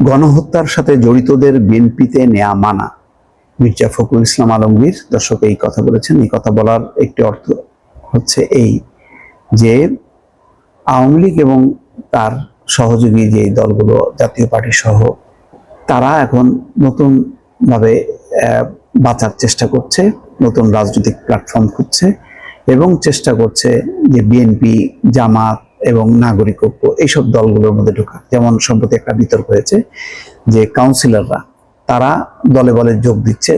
গণহত্যার সাথে জড়িতদের বিএনপিতে নেওয়া মানা। মির্জা ফখরুল ইসলাম আলমগীর দর্শক এই কথা বলেছেন। এই কথা বলার একটি অর্থ হচ্ছে এই যে আওয়ামী লীগ এবং তার সহযোগী যে দলগুলো জাতীয় পার্টি সহ তারা এখন নতুন ভাবে বাঁচার চেষ্টা করছে, নতুন রাজনৈতিক প্ল্যাটফর্ম খুঁজছে এবং চেষ্টা করছে যে বিএনপি, জামাত এবং নাগরিক ঐক্য এইসব দলগুলোর মধ্যে ঢোকা। যেমন সম্প্রতি একটা বিতর্ক হয়েছে যে কাউন্সিলররা তারা দলে বলে যোগ দিচ্ছে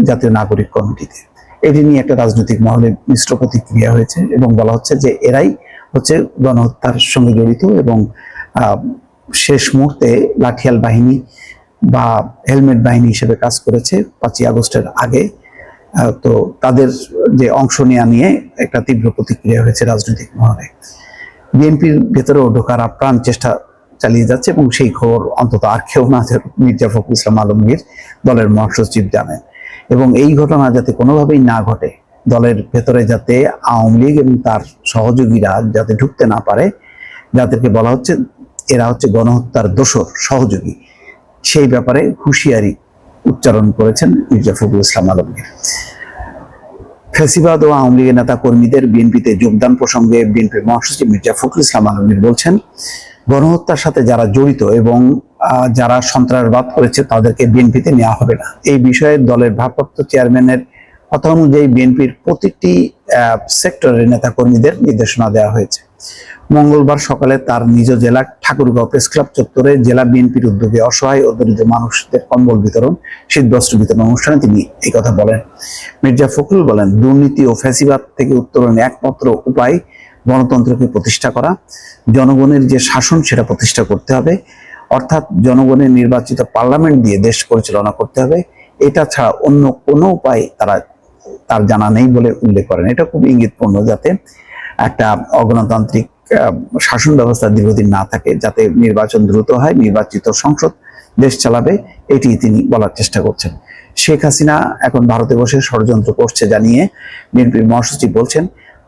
জাতীয় নাগরিক কমিটিতে। এটি নিয়ে একটা রাজনৈতিক মহলে মিশ্র প্রতিক্রিয়া হয়েছে এবং বলা হচ্ছে যে এরাই হচ্ছে গণহত্যার সঙ্গে জড়িত এবং শেষ মুহূর্তে লাঠিয়াল বাহিনী বা হেলমেট বাহিনী হিসেবে কাজ করেছে 5ই আগস্টের আগে। তো তাদের যে অংশ নেওয়া নিয়ে একটা তীব্র প্রতিক্রিয়া হয়েছে রাজনৈতিক মহলে। বিএনপির ভেতরেও ঢোকার আপ্রাণ চেষ্টা চালিয়ে যাচ্ছে এবং সেই খবর অন্তত আর কেউ না, মির্জা ফখরুল ইসলাম আলমগীর দলের মহাসচিব জানেন। এবং এই ঘটনা যাতে কোনোভাবেই না ঘটে, দলের ভেতরে যাতে আওয়ামী লীগ এবং তার সহযোগীরা যাতে ঢুকতে না পারে, যাদেরকে বলা হচ্ছে এরা হচ্ছে গণহত্যার দোসর, সহযোগী, সেই ব্যাপারে হুঁশিয়ারি উচ্চারণ করেছেন মির্জা ফখরুল ইসলাম আলমগীর। ফ্যাসিবাদ ও আওয়ামী লীগের নেতা কর্মীদের বিএনপিতে যোগদান প্রসঙ্গে বিএনপির মহাসচিব মির্জা ফখরুল ইসলাম আলমগীর বলছেন, গণহত্যার সাথে যারা জড়িত এবং যারা সন্ত্রাসবাদ করেছে তাদেরকে বিএনপিতে নেওয়া হবে না। এই বিষয়ে দলের ভারপ্রাপ্ত চেয়ারম্যানের কথা অনুযায়ী বিএনপির প্রতিটি সেক্টরের নেতা কর্মীদের নির্দেশনা দেওয়া হয়েছে। মঙ্গলবার সকালে তার নিজ জেলা ঠাকুরগাঁও প্রেস ক্লাব চত্বরে জেলা বিএনপির উদ্যোগে অসহায় ও দরিদ্র মানুষদের কম্বল বিতরণ, শীতবস্ত্র বিতরণ অনুষ্ঠানে তিনি এই কথা বলেন। মির্জা ফখরুল বলেন, দুর্নীতি ও ফ্যাসিবাদ থেকে উত্তরণের একমাত্র উপায় গণতন্ত্রকে প্রতিষ্ঠা করা। জনগণের যে শাসন সেটা প্রতিষ্ঠা করতে হবে, অর্থাৎ জনগণের নির্বাচিত পার্লামেন্ট দিয়ে দেশ পরিচালনা করতে হবে। এটা ছাড়া অন্য কোনো উপায় তার জানা নেই বলে উল্লেখ করেন। এটা খুব ইঙ্গিতপূর্ণ, যাতে একটা অগণতান্ত্রিক শাসন ব্যবস্থা দীর্ঘদিন না থাকে, যাতে নির্বাচন দ্রুত হয়, নির্বাচিত সংসদ দেশ চালাবে, এটি তিনি বলার চেষ্টা করছেন। শেখ হাসিনা এখন ভারতে বসে ষড়যন্ত্র করছে জানিয়ে বিএনপির মহাসচিব বলছেন,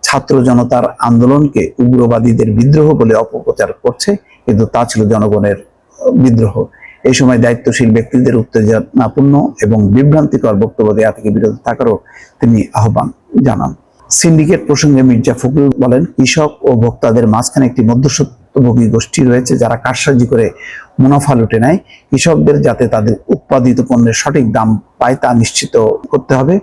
ছাত্র জনতার আন্দোলনকে উগ্রবাদীদের বিদ্রোহ বলে অপপ্রচার করছে, কিন্তু তা ছিল জনগণের বিদ্রোহ। এই সময় দায়িত্বশীল ব্যক্তিদের উত্তেজনাপূর্ণ এবং বিভ্রান্তিকর বক্তব্য দেওয়া থেকে বিরত থাকারও তিনি আহ্বান জানান। সিন্ডিকেট প্রসঙ্গে মির্জা ফখরুল বলেন, কৃষক ও ভোক্তাদের মাঝখানে একটি মধ্যস্বত্বভোগী গোষ্ঠী রয়েছে যারা কারসাজি করে মুনাফা লুটে নেয়। কৃষকদের যাতে তাদের উৎপাদিত পণ্যের সঠিক দাম পায় তা নিশ্চিত করতে হবে।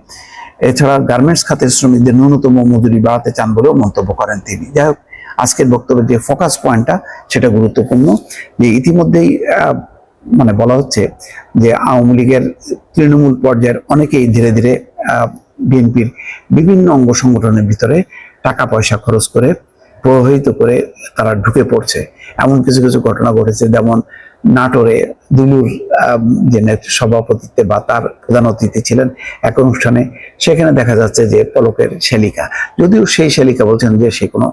এছাড়া গার্মেন্টস খাতের শ্রমিকদের ন্যূনতম মজুরি বাড়াতে চান বলেও মন্তব্য করেন তিনি। যাই হোক, আজকের বক্তব্যের যে ফোকাস পয়েন্টটা সেটা গুরুত্বপূর্ণ, যে ইতিমধ্যেই বলা হচ্ছে যে আওয়ামী লীগের তৃণমূল পর্যায়ের অনেকেই ধীরে ধীরে বিএনপির বিভিন্ন অঙ্গ সংগঠনের ভিতরে টাকা পয়সা খরচ করে প্রভাবিত করে তারা ঢুকে পড়ছে। এমন কিছু কিছু ঘটনা ঘটেছে, যেমন নাটোরে দুলুর যে সভাপতিত্বে বা তার প্রধান অতিথি ছিলেন এক অনুষ্ঠানে, সেখানে দেখা যাচ্ছে যে পলকের শ্যালিকা, যদিও সেই শ্যালিকা বলছেন যে সে কোনো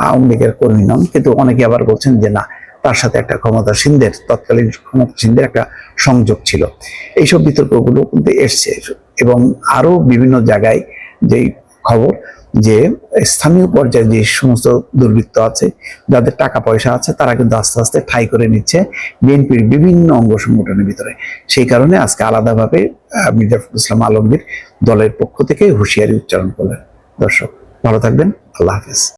আওয়ামী লীগের কর্মী নন, কিন্তু অনেকে আবার বলছেন যে না, তার সাথে একটা তৎকালীন ক্ষমতাসীনদের একটা সংযোগ ছিল। এইসব বিতর্কগুলো কিন্তু এসছে এবং আরো বিভিন্ন জায়গায় যেই খবর যে স্থানীয় পর্যায়ে যে সমস্ত দুর্বৃত্ত আছে, যাদের টাকা পয়সা আছে, তারা কিন্তু আস্তে আস্তে ঠাঁই করে নিচ্ছে বিএনপির বিভিন্ন অঙ্গ সংগঠনের ভিতরে। সেই কারণে আজকে আলাদাভাবে মির্জা ফখরুল ইসলাম আলমগীর দলের পক্ষ থেকে হুঁশিয়ারি উচ্চারণ করলেন। দর্শক ভালো থাকবেন, আল্লাহ হাফেজ।